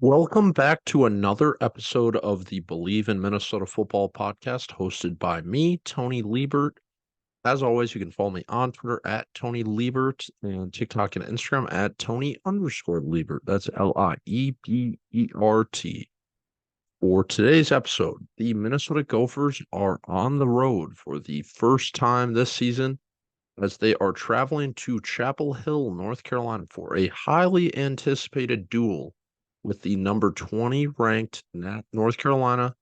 Welcome back to another episode of the Believe in Minnesota Football podcast hosted by me, Tony Liebert. As always, you can follow me on Twitter at Tony Liebert and TikTok and Instagram at Tony_Liebert. That's Liebert. For today's episode, the Minnesota Gophers are on the road for the first time this season as they are traveling to Chapel Hill, North Carolina for a highly anticipated duel with the number 20 ranked North Carolina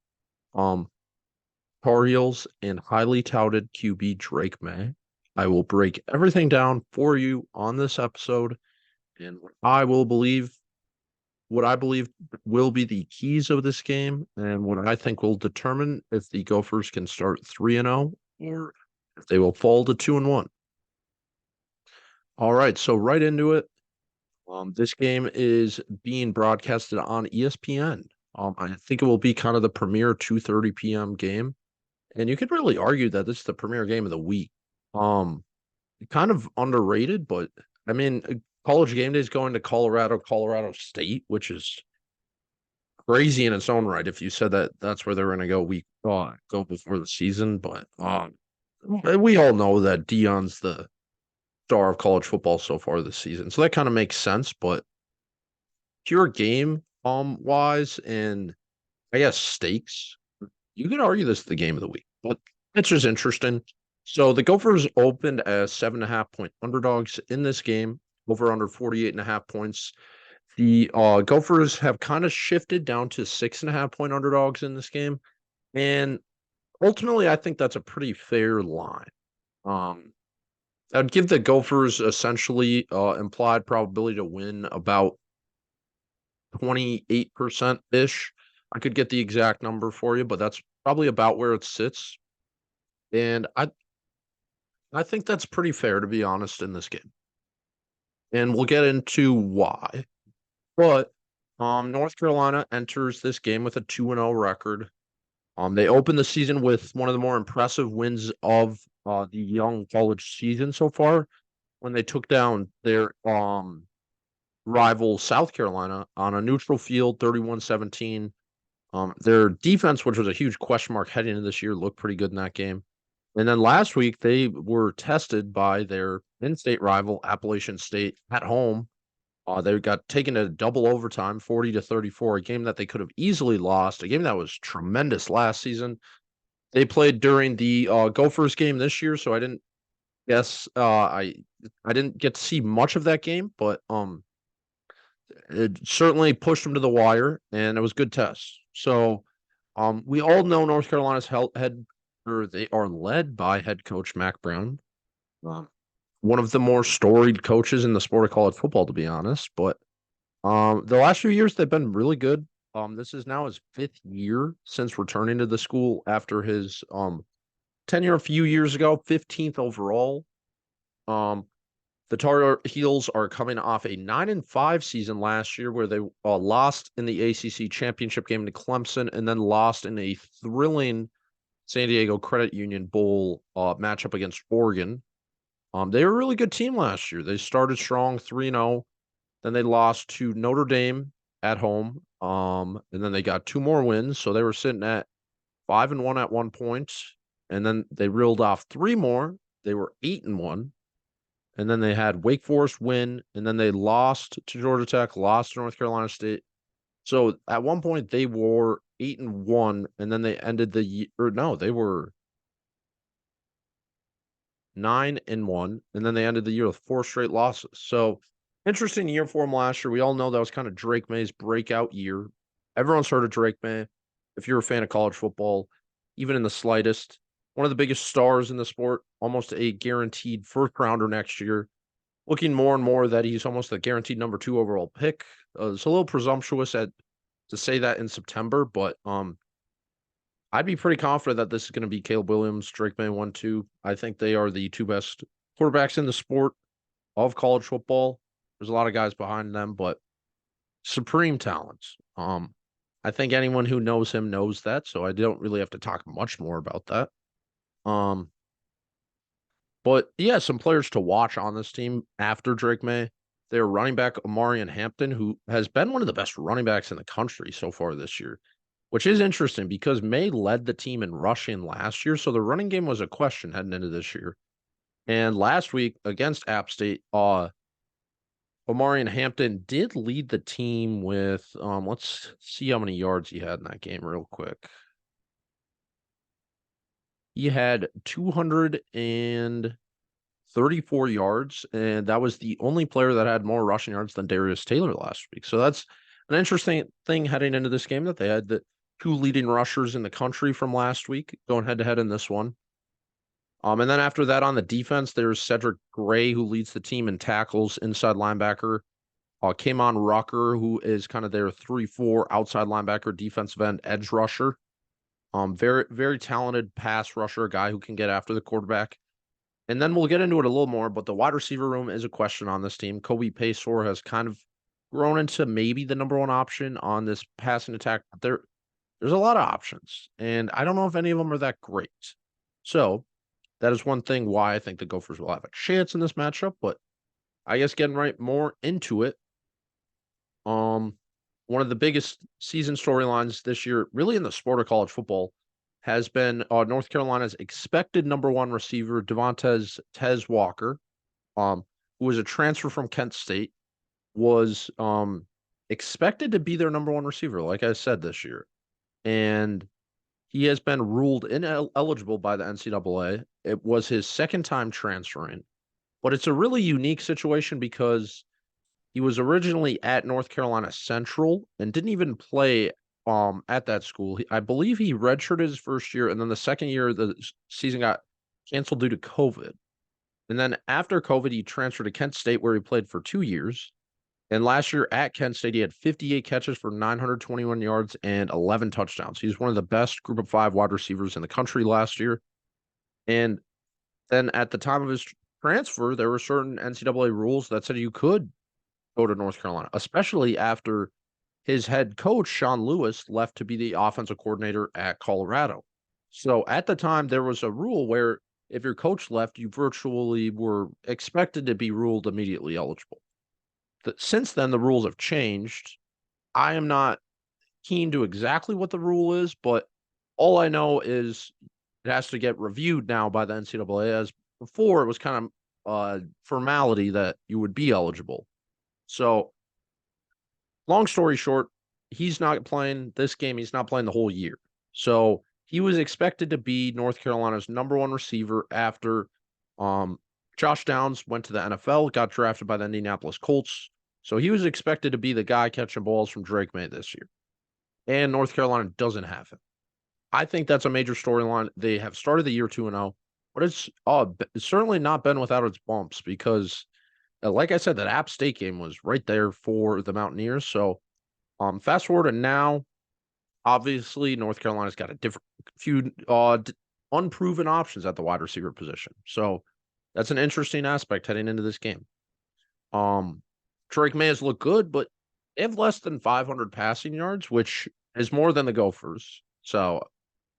um Tar Heels and highly touted QB Drake Maye. I will break everything down for you on this episode and what I believe will be the keys of this game and what I think will determine if the Gophers can start 3-0 or if they will fall to 2-1. All right, so right into it. This game is being broadcasted on ESPN. I think it will be kind of the premier 2:30 p.m. game, and you could really argue that this is the premier game of the week. Um, Kind of underrated, but I mean, College Game Day is going to Colorado State, which is crazy in its own right. If you said that that's where they're going to go before the season, but we all know that Dion's the star of college football so far this season, so that kind of makes sense, but pure game wise and I guess stakes, you could argue this is the game of the week, but it's just interesting. So the Gophers opened as 7.5 point underdogs in this game, over under 48.5 points. The Gophers have kind of shifted down to 6.5 point underdogs in this game. And ultimately, I think that's a pretty fair line. Um, I'd give the Gophers essentially implied probability to win about 28% ish. I could get the exact number for you, but that's probably about where it sits. And I think that's pretty fair, to be honest, in this game. And we'll get into why. But North Carolina enters this game with a 2-0 record. They opened the season with one of the more impressive wins of the young college season so far when they took down their rival South Carolina on a neutral field, 31-17. Their defense, which was a huge question mark heading into this year, looked pretty good in that game. And then last week, they were tested by their in-state rival, Appalachian State, at home. They got taken to double overtime, 40-34, a game that they could have easily lost, a game that was tremendous last season. They played during the Gophers game this year, so I didn't guess I didn't get to see much of that game, but it certainly pushed them to the wire, and it was good tests. So we all know North Carolina's they are led by head coach Mac Brown, um, one of the more storied coaches in the sport of college football, to be honest. But the last few years they've been really good. This is now his fifth year since returning to the school after his tenure a few years ago, 15th overall. Um, the Tar Heels are coming off a 9-5 season last year where they lost in the ACC championship game to Clemson and then lost in a thrilling San Diego Credit Union Bowl matchup against Oregon. They were a really good team last year. They started strong 3-0, then they lost to Notre Dame at home, and then they got two more wins, so they were sitting at 5-1 at one point, and then they reeled off three more. They were 8-1. And then they had Wake Forest win, and then they lost to Georgia Tech, lost to North Carolina State. So at one point they were 8-1, and then they ended the year. Or no, they were 9-1, and then they ended the year with four straight losses. So interesting year for him last year. We all know that was kind of Drake Maye's breakout year. Everyone's heard of Drake Maye. If you're a fan of college football, even in the slightest, one of the biggest stars in the sport, almost a guaranteed first rounder next year. Looking more and more that he's almost a guaranteed number 2 overall pick. It's a little presumptuous to say that in September, but I'd be pretty confident that this is going to be Caleb Williams, Drake Maye 1-2. I think they are the two best quarterbacks in the sport of college football. There's a lot of guys behind them, but supreme talents. I think anyone who knows him knows that, so I don't really have to talk much more about that. But yeah, some players to watch on this team after Drake Maye. their running back, Omarion Hampton, who has been one of the best running backs in the country so far this year, which is interesting because May led the team in rushing last year. So the running game was a question heading into this year. And last week against App State, Omarion Hampton did lead the team with, let's see how many yards he had in that game real quick. He had 234 yards, and that was the only player that had more rushing yards than Darius Taylor last week. So that's an interesting thing heading into this game that they had the two leading rushers in the country from last week going head to head in this one. And then after that on the defense, there's Cedric Gray, who leads the team in tackles, inside linebacker. Kamon Rucker, who is kind of their 3-4 outside linebacker, defensive end, edge rusher. Very, very talented pass rusher, a guy who can get after the quarterback. And then we'll get into it a little more, but the wide receiver room is a question on this team. QB Drake has kind of grown into maybe the number one option on this passing attack. There's a lot of options, and I don't know if any of them are that great. So that is one thing why I think the Gophers will have a chance in this matchup, but I guess getting right more into it. One of the biggest season storylines this year, really in the sport of college football, has been North Carolina's expected number one receiver, Devontae Tez Walker, who was a transfer from Kent State, was expected to be their number one receiver, like I said, this year. And he has been ruled ineligible by the NCAA. It was his second time transferring, but it's a really unique situation because he was originally at North Carolina Central and didn't even play at that school. I believe he redshirted his first year, and then the second year the season got canceled due to COVID. And then after COVID, he transferred to Kent State, where he played for 2 years. And last year at Kent State, he had 58 catches for 921 yards and 11 touchdowns. He's one of the best group of 5 wide receivers in the country last year. And then at the time of his transfer, there were certain NCAA rules that said you could go to North Carolina, especially after his head coach, Sean Lewis, left to be the offensive coordinator at Colorado. So at the time, there was a rule where if your coach left, you virtually were expected to be ruled immediately eligible. Since then, the rules have changed. I am not keen to exactly what the rule is, but all I know is it has to get reviewed now by the NCAA, as before it was kind of formality that you would be eligible. So, long story short, he's not playing this game. He's not playing the whole year. So, he was expected to be North Carolina's number one receiver after Josh Downs went to the NFL, got drafted by the Indianapolis Colts. So, he was expected to be the guy catching balls from Drake Maye this year. And North Carolina doesn't have him. I think that's a major storyline. They have started the year 2-0, but it's certainly not been without its bumps because like I said, that App State game was right there for the Mountaineers. So, fast forward to now, obviously North Carolina's got a few unproven options at the wide receiver position. So, that's an interesting aspect heading into this game. Drake Maye has looked good, but they have less than 500 passing yards, which is more than the Gophers. So,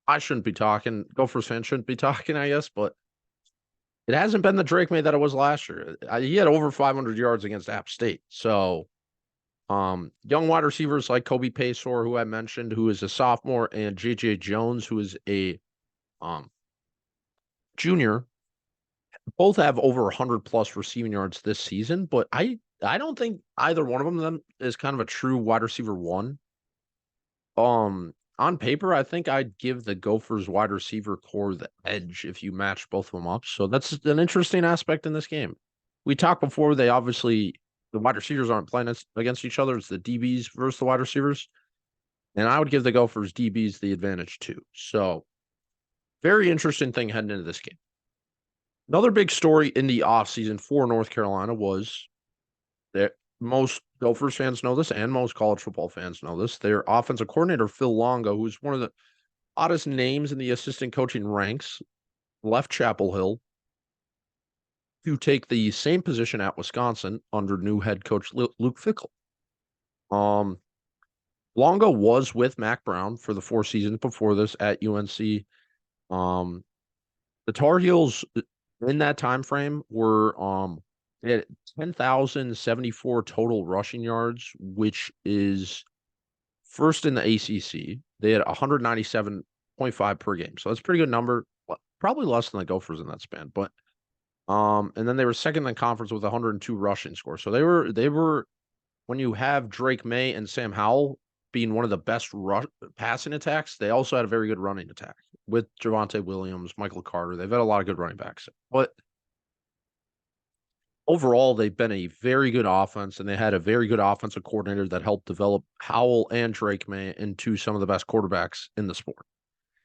I shouldn't be talking. Gophers fans shouldn't be talking, I guess, but it hasn't been the Drake Maye that it was last year. He had over 500 yards against App State. So, young wide receivers like QB Drake Maye, who I mentioned, who is a sophomore, and J.J. Jones, who is a junior, both have over 100-plus receiving yards this season. But I don't think either one of them is kind of a true wide receiver one. On paper, I think I'd give the Gophers wide receiver core the edge if you match both of them up. So that's an interesting aspect in this game. We talked before, the wide receivers aren't playing against each other. It's the DBs versus the wide receivers. And I would give the Gophers DBs the advantage too. So very interesting thing heading into this game. Another big story in the offseason for North Carolina was that most Gophers fans know this, and most college football fans know this. Their offensive coordinator, Phil Longo, who's one of the oddest names in the assistant coaching ranks, left Chapel Hill to take the same position at Wisconsin under new head coach Luke Fickell. Longo was with Mac Brown for the 4 seasons before this at UNC. The Tar Heels in that time frame were They had 10,074 total rushing yards, which is first in the ACC. They had 197.5 per game. So that's a pretty good number. Probably less than the Gophers in that span, but and then they were second in the conference with 102 rushing scores. So they were when you have Drake Maye and Sam Howell being one of the best passing attacks, they also had a very good running attack with Javonte Williams, Michael Carter. They've had a lot of good running backs. But overall, they've been a very good offense, and they had a very good offensive coordinator that helped develop Howell and Drake Maye into some of the best quarterbacks in the sport.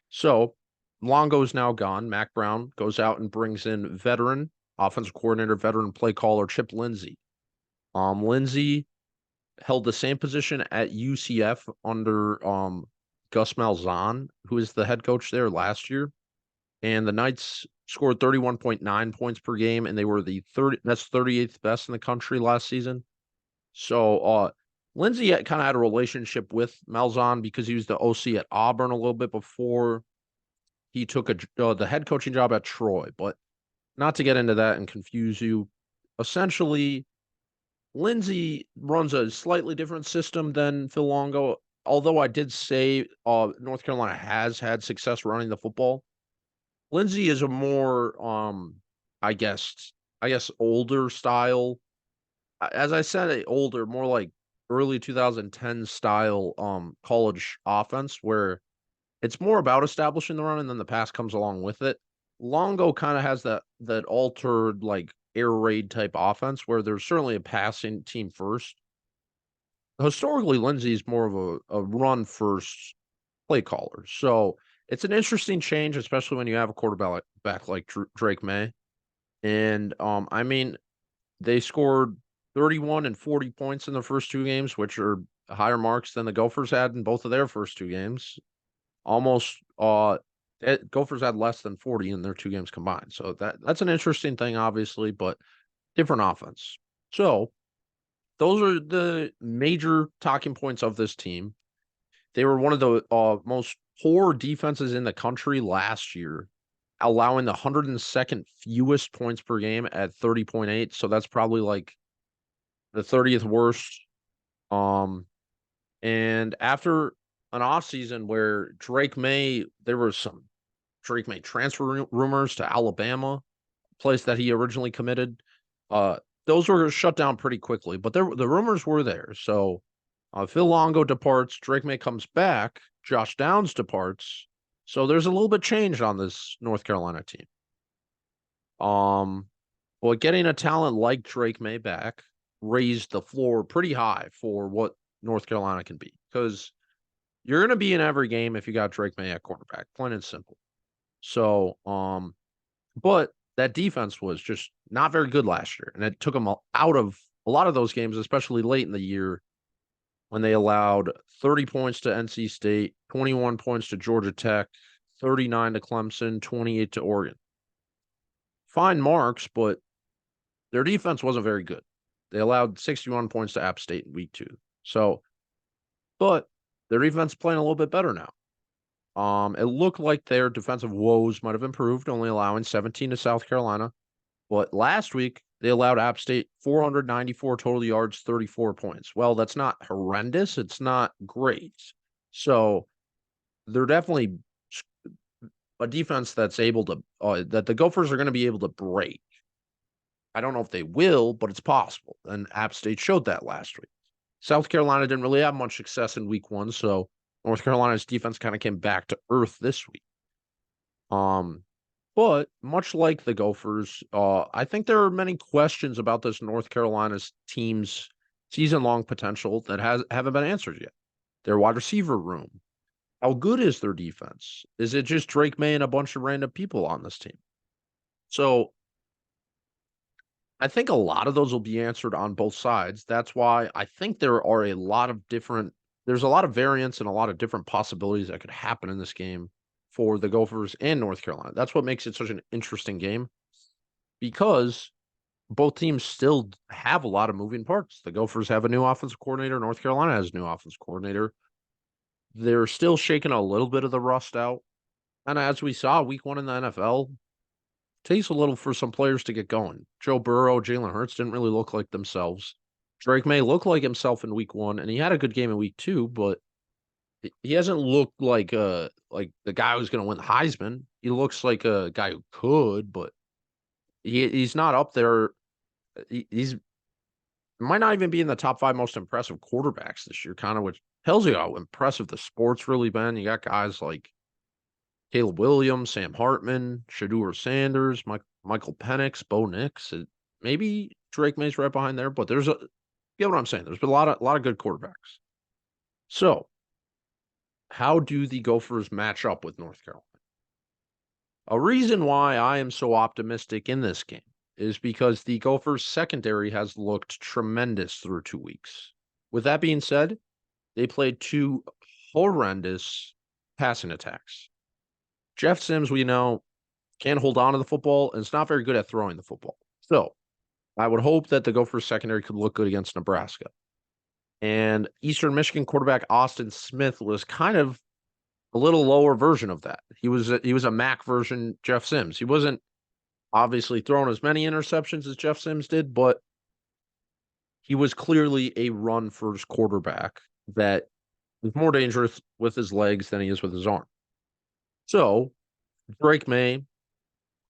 So Longo's now gone. Mac Brown goes out and brings in veteran offensive coordinator, veteran play caller Chip Lindsey. Lindsey held the same position at UCF under Gus Malzahn, who is the head coach there last year. And the Knights scored 31.9 points per game, and they were the 38th best in the country last season. So Lindsey kind of had a relationship with Malzahn because he was the OC at Auburn a little bit before he took the head coaching job at Troy. But not to get into that and confuse you, essentially, Lindsey runs a slightly different system than Phil Longo. Although I did say North Carolina has had success running the football, Lindsey is a more, I guess, older style. As I said, older, more like early 2010 style college offense where it's more about establishing the run and then the pass comes along with it. Longo kind of has that altered like air raid type offense where there's certainly a passing team first. Historically, Lindsey's more of a run first play caller. So it's an interesting change, especially when you have a quarterback back like Drake Maye. And I mean, they scored 31 and 40 points in the first two games, which are higher marks than the Gophers had in both of their first two games. Almost Gophers had less than 40 in their two games combined. So that's an interesting thing, obviously, but different offense. So those are the major talking points of this team. They were one of the most poor defenses in the country last year, allowing the 102nd fewest points per game at 30.8. So that's probably like the 30th worst. And after an offseason where there were some Drake Maye transfer rumors to Alabama, place that he originally committed. Those were shut down pretty quickly, but the rumors were there. So Phil Longo departs, Drake Maye comes back, Josh Downs departs. So there's a little bit changed on this North Carolina team. But getting a talent like Drake Maye back raised the floor pretty high for what North Carolina can be. Because you're going to be in every game if you got Drake Maye at quarterback, plain and simple. So, but that defense was just not very good last year, and it took them out of a lot of those games, especially late in the year when they allowed 30 points to NC State, 21 points to Georgia Tech, 39 to Clemson, 28 to Oregon. Fine marks, but their defense wasn't very good. They allowed 61 points to App State in week 2. So, but their defense is playing a little bit better now. It looked like their defensive woes might have improved, only allowing 17 to South Carolina. But last week, they allowed App State 494 total yards, 34 points. Well, that's not horrendous. It's not great. So they're definitely a defense that's able to, that the Gophers are going to be able to break. I don't know if they will, but it's possible. And App State showed that last week. South Carolina didn't really have much success in week 1, so North Carolina's defense kind of came back to earth this week. But much like the Gophers, I think there are many questions about this North Carolina's team's season-long potential that haven't been answered yet. Their wide receiver room. How good is their defense? Is it just Drake Maye and a bunch of random people on this team? So I think a lot of those will be answered on both sides. That's why I think there's a lot of variance and a lot of different possibilities that could happen in this game for the Gophers and North Carolina. That's what makes it such an interesting game because both teams still have a lot of moving parts. The Gophers have a new offensive coordinator. North Carolina has a new offensive coordinator. They're still shaking a little bit of the rust out. And as we saw week 1 in the NFL, takes a little for some players to get going. Joe Burrow, Jalen Hurts didn't really look like themselves. Drake Maye looked like himself in week 1, and he had a good game in week 2, but he hasn't looked like the guy who's going to win the Heisman. He looks like a guy who could, but he's not up there. He's might not even be in the top 5 most impressive quarterbacks this year, kind of, which tells you how impressive the sport's really been. You got guys like Caleb Williams, Sam Hartman, Shedeur Sanders, Michael Penix, Bo Nix. Maybe Drake Maye's right behind there, but you get what I'm saying. There's been a lot of good quarterbacks. So, how do the Gophers match up with North Carolina? A reason why I am so optimistic in this game is because the Gophers secondary has looked tremendous through 2 weeks. With that being said, they played 2 horrendous passing attacks. Jeff Sims, we know, can't hold on to the football and is not very good at throwing the football. So I would hope that the Gophers secondary could look good against Nebraska. And Eastern Michigan quarterback Austin Smith was kind of a little lower version of that. He was a Mac version Jeff Sims. He wasn't obviously throwing as many interceptions as Jeff Sims did, but he was clearly a run-first quarterback that is more dangerous with his legs than he is with his arm. So, Drake Maye,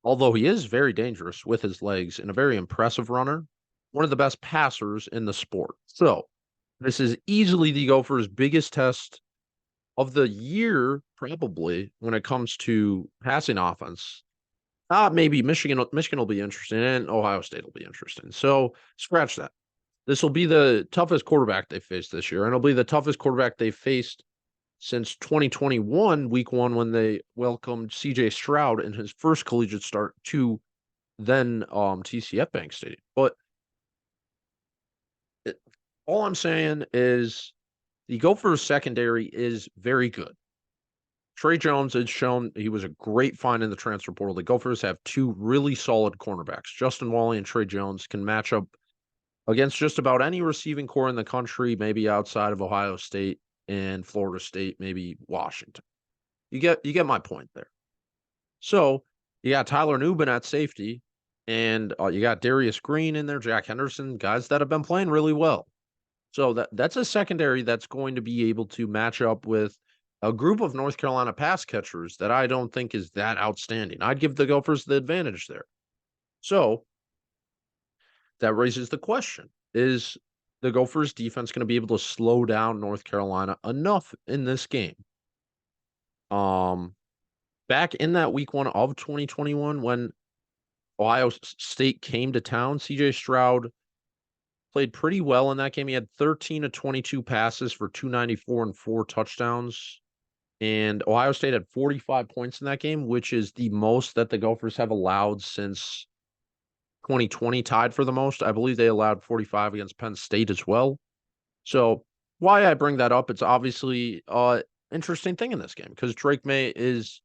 although he is very dangerous with his legs and a very impressive runner, one of the best passers in the sport. So, this is easily the Gophers' biggest test of the year, probably, when it comes to passing offense. Maybe Michigan will be interesting, and Ohio State will be interesting. So, scratch that. This will be the toughest quarterback they faced this year, and it'll be the toughest quarterback they faced since 2021, week 1, when they welcomed C.J. Stroud in his first collegiate start to then TCF Bank Stadium. But all I'm saying is the Gophers secondary is very good. Trey Jones has shown he was a great find in the transfer portal. The Gophers have 2 really solid cornerbacks. Justin Wally and Trey Jones can match up against just about any receiving core in the country, maybe outside of Ohio State and Florida State, maybe Washington. You get my point there. So you got Tyler Nubin at safety, and you got Darius Green in there, Jack Henderson, guys that have been playing really well. So that's a secondary that's going to be able to match up with a group of North Carolina pass catchers that I don't think is that outstanding. I'd give the Gophers the advantage there. So that raises the question: is the Gophers defense going to be able to slow down North Carolina enough in this game? Back in that week 1 of 2021, when Ohio State came to town, CJ Stroud played pretty well in that game. He had 13 of 22 passes for 294 and 4 touchdowns. And Ohio State had 45 points in that game, which is the most that the Gophers have allowed since 2020, tied for the most. I believe they allowed 45 against Penn State as well. So why I bring that up, it's obviously an interesting thing in this game because Drake Maye is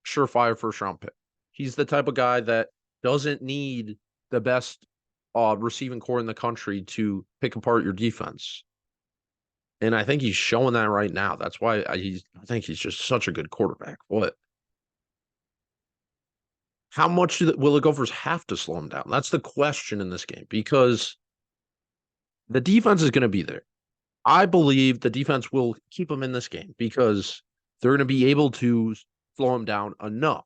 surefire first-round pick. He's the type of guy that doesn't need the best receiving core in the country to pick apart your defense. And I think he's showing that right now. That's why I think he's just such a good quarterback. But how much will the Gophers have to slow him down? That's the question in this game because the defense is going to be there. I believe the defense will keep him in this game because they're going to be able to slow him down enough.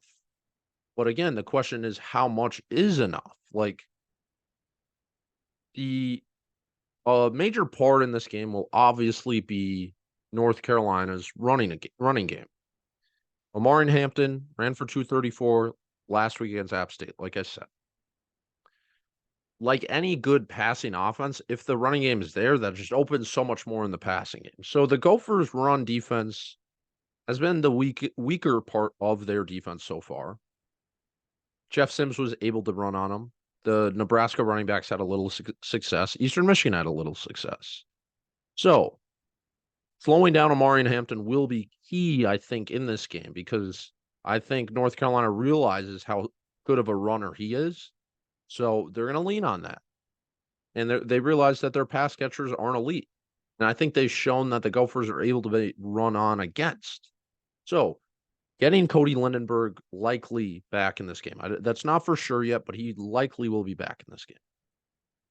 But again, the question is how much is enough? Like the major part in this game will obviously be North Carolina's running game. Omarion Hampton ran for 234 last week against App State, like I said. Like any good passing offense, if the running game is there, that just opens so much more in the passing game. So the Gophers' run defense has been the weaker part of their defense so far. Jeff Sims was able to run on them. The Nebraska running backs had a little success. Eastern Michigan had a little success. So slowing down Omarion Hampton will be key, I think, in this game because I think North Carolina realizes how good of a runner he is. So they're going to lean on that. And they realize that their pass catchers aren't elite. And I think they've shown that the Gophers are able to be run on against. So getting Cody Lindenberg likely back in this game. That's not for sure yet, but he likely will be back in this game.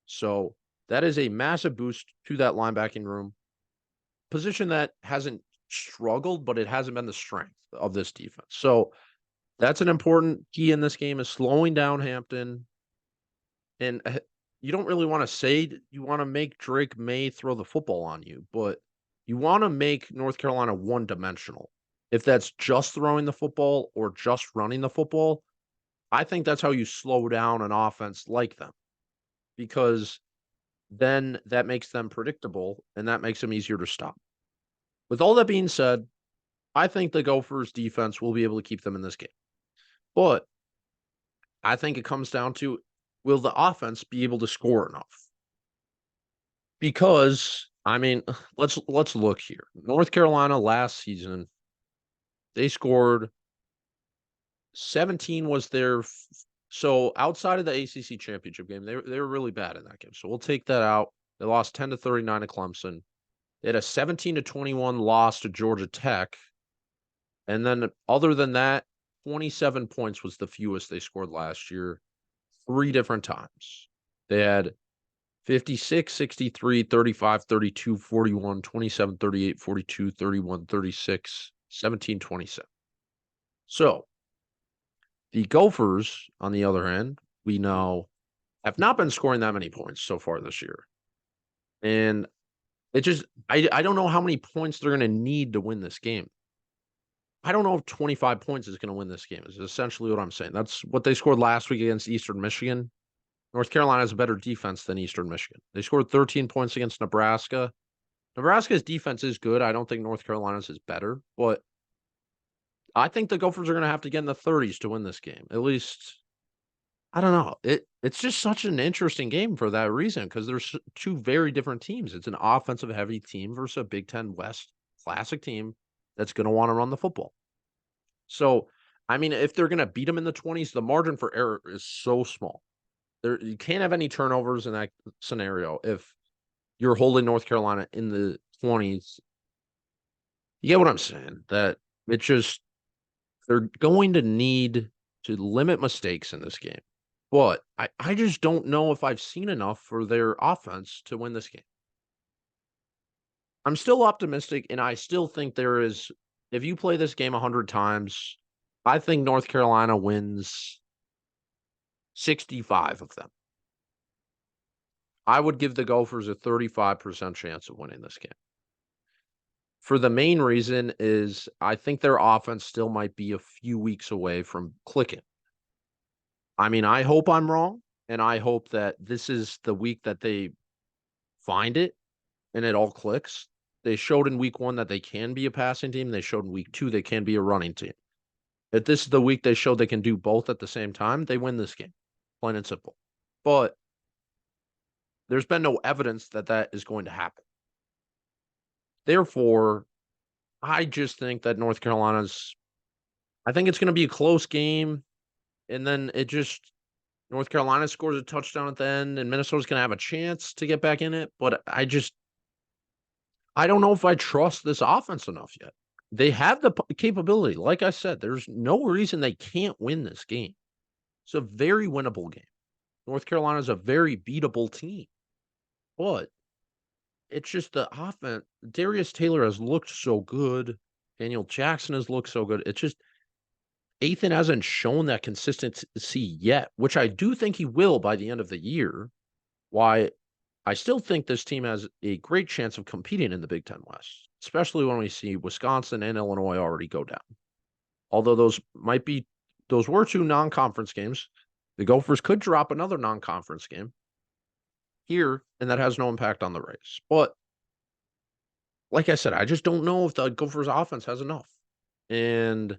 So that is a massive boost to that linebacking room. Position that hasn't struggled, but it hasn't been the strength of this defense. So that's an important key in this game is slowing down Hampton. And you don't really want to say you want to make Drake Maye throw the football on you, but you want to make North Carolina one-dimensional. If that's just throwing the football or just running the football, I think that's how you slow down an offense like them because then that makes them predictable and that makes them easier to stop. With all that being said, I think the Gophers defense will be able to keep them in this game. But I think it comes down to will the offense be able to score enough? Because I mean, let's look here. North Carolina last season, they scored 17 was their so outside of the ACC championship game, they were really bad in that game. So we'll take that out. They lost 10-39 to Clemson. They had a 17-21 loss to Georgia Tech. And then other than that, 27 points was the fewest they scored last year 3 different times. They had 56, 63, 35, 32, 41, 27, 38, 42, 31, 36, 17, 27. So the Gophers, on the other hand, we know have not been scoring that many points so far this year. And it just, I don't know how many points they're going to need to win this game. I don't know if 25 points is going to win this game, is essentially what I'm saying. That's what they scored last week against Eastern Michigan. North Carolina has a better defense than Eastern Michigan. They scored 13 points against Nebraska. Nebraska's defense is good. I don't think North Carolina's is better, but I think the Gophers are going to have to get in the 30s to win this game. At least, I don't know. It's just such an interesting game for that reason because there's two very different teams. It's an offensive heavy team versus a Big Ten West classic team that's going to want to run the football. So, I mean, if they're going to beat them in the 20s, the margin for error is so small. You can't have any turnovers in that scenario if you're holding North Carolina in the 20s. You get what I'm saying? That it just they're going to need to limit mistakes in this game. But I just don't know if I've seen enough for their offense to win this game. I'm still optimistic, and I still think there is if you play this game 100 times, I think North Carolina wins 65 of them. I would give the Gophers a 35% chance of winning this game. For the main reason is I think their offense still might be a few weeks away from clicking. I mean, I hope I'm wrong, and I hope that this is the week that they find it and it all clicks. They showed in week 1 that they can be a passing team. They showed in week 2 they can be a running team. If this is the week they showed they can do both at the same time, they win this game. Plain and simple. But there's been no evidence that that is going to happen. Therefore, I just think that North Carolina's I think it's going to be a close game, and then North Carolina scores a touchdown at the end, and Minnesota's going to have a chance to get back in it, but I don't know if I trust this offense enough yet. They have the capability. Like I said, there's no reason they can't win this game. It's a very winnable game. North Carolina's a very beatable team, but it's just the offense. Darius Taylor has looked so good. Daniel Jackson has looked so good. It's just Ethan hasn't shown that consistency yet, which I do think he will by the end of the year. Why I still think this team has a great chance of competing in the Big Ten West, especially when we see Wisconsin and Illinois already go down. Although those were 2 non-conference games. The Gophers could drop another non-conference game here, and that has no impact on the race. But like I said, I just don't know if the Gophers offense has enough. And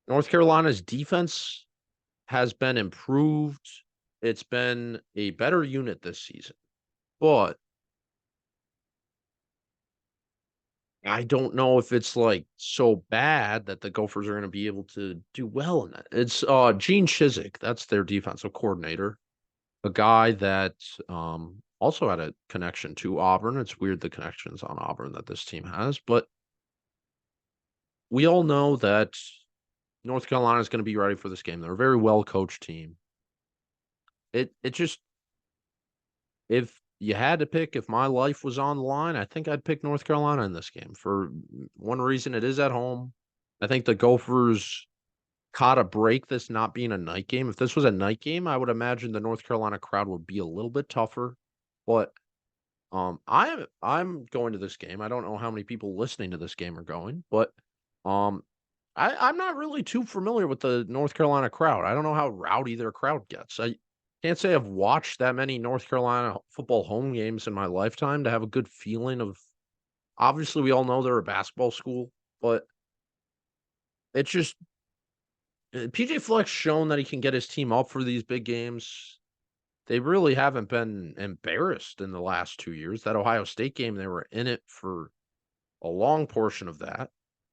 North Carolina's defense has been improved. It's been a better unit this season. But I don't know if it's, like, so bad that the Gophers are gonna be able to do well in that. It's, Gene Chizik, that's their defensive coordinator, a guy that, also had a connection to Auburn. It's weird the connections on Auburn that this team has, but we all know that North Carolina is gonna be ready for this game. They're a very well coached team. It just if you had to pick, if my life was on the line, I think I'd pick North Carolina in this game for one reason, it is at home. I think the Gophers caught a break this not being a night game. If this was a night game, I would imagine the North Carolina crowd would be a little bit tougher, but, I'm going to this game. I don't know how many people listening to this game are going, but, um, I'm not really too familiar with the North Carolina crowd. I don't know how rowdy their crowd gets. I can't say I've watched that many North Carolina football home games in my lifetime to have a good feeling of obviously, we all know they're a basketball school, but it's just PJ Fleck's shown that he can get his team up for these big games. They really haven't been embarrassed in the last 2 years. That Ohio State game, they were in it for a long portion of that.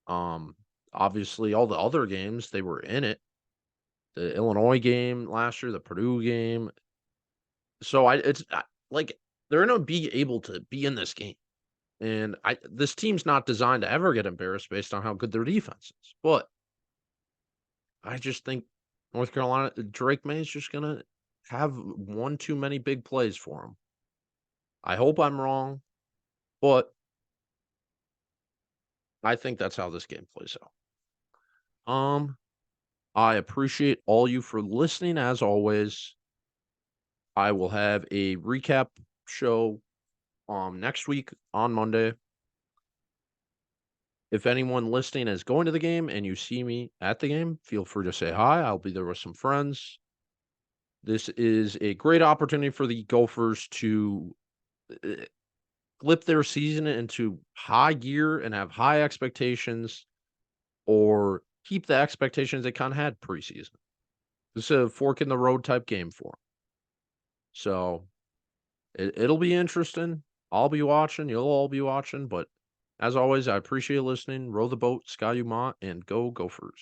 Um, Obviously, all the other games, they were in it. The Illinois game last year, the Purdue game. So like, they're gonna be able to be in this game, and I this team's not designed to ever get embarrassed based on how good their defense is, but I just think North Carolina Drake May is just gonna have one too many big plays for him. I hope I'm wrong, but I think that's how this game plays out. I appreciate all you for listening as always. I will have a recap show next week on Monday. If anyone listening is going to the game and you see me at the game, feel free to say hi. I'll be there with some friends. This is a great opportunity for the Gophers to uh, flip their season into high gear and have high expectations or keep the expectations they kind of had preseason. This is a fork in the road type game for them. So it'll be interesting. I'll be watching. You'll all be watching. But as always, I appreciate listening. Row the boat, Sky Umont, and go Gophers.